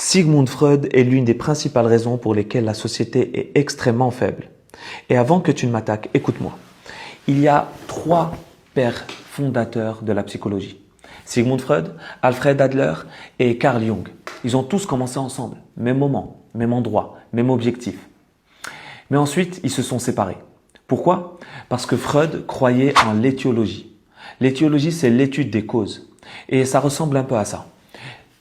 Sigmund Freud est l'une des principales raisons pour lesquelles la société est extrêmement faible. Et avant que tu ne m'attaques, écoute-moi. Il y a 3 pères fondateurs de la psychologie. Sigmund Freud, Alfred Adler et Carl Jung. Ils ont tous commencé ensemble, même moment, même endroit, même objectif. Mais ensuite, ils se sont séparés. Pourquoi? Parce que Freud croyait en l'étiologie. L'étiologie, c'est l'étude des causes. Et ça ressemble un peu à ça.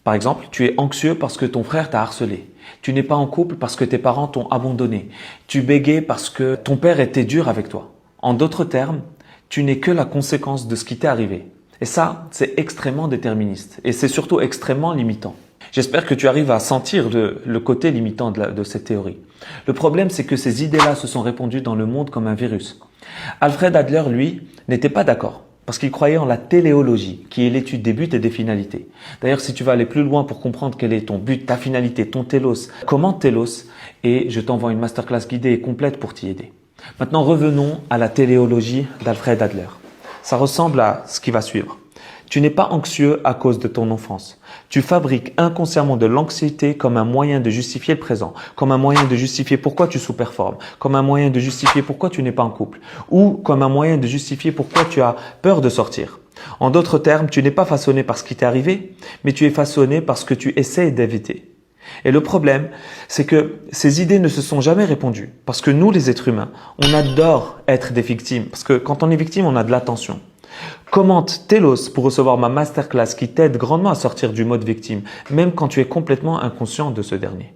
Par exemple, tu es anxieux parce que ton frère t'a harcelé. Tu n'es pas en couple parce que tes parents t'ont abandonné. Tu bégais parce que ton père était dur avec toi. En d'autres termes, tu n'es que la conséquence de ce qui t'est arrivé. Et ça, c'est extrêmement déterministe. Et c'est surtout extrêmement limitant. J'espère que tu arrives à sentir le côté limitant de cette théorie. Le problème, c'est que ces idées-là se sont répandues dans le monde comme un virus. Alfred Adler, lui, n'était pas d'accord. Parce qu'il croyait en la téléologie, qui est l'étude des buts et des finalités. D'ailleurs, si tu vas aller plus loin pour comprendre quel est ton but, ta finalité, ton télos, comment télos, et je t'envoie une masterclass guidée et complète pour t'y aider. Maintenant, revenons à la téléologie d'Alfred Adler. Ça ressemble à ce qui va suivre. Tu n'es pas anxieux à cause de ton enfance. Tu fabriques inconsciemment de l'anxiété comme un moyen de justifier le présent, comme un moyen de justifier pourquoi tu sous-performes, comme un moyen de justifier pourquoi tu n'es pas en couple, ou comme un moyen de justifier pourquoi tu as peur de sortir. En d'autres termes, tu n'es pas façonné par ce qui t'est arrivé, mais tu es façonné par ce que tu essaies d'éviter. Et le problème, c'est que ces idées ne se sont jamais répandues. Parce que nous, les êtres humains, on adore être des victimes. Parce que quand on est victime, on a de l'attention. Commente Telos pour recevoir ma masterclass qui t'aide grandement à sortir du mode victime, même quand tu es complètement inconscient de ce dernier.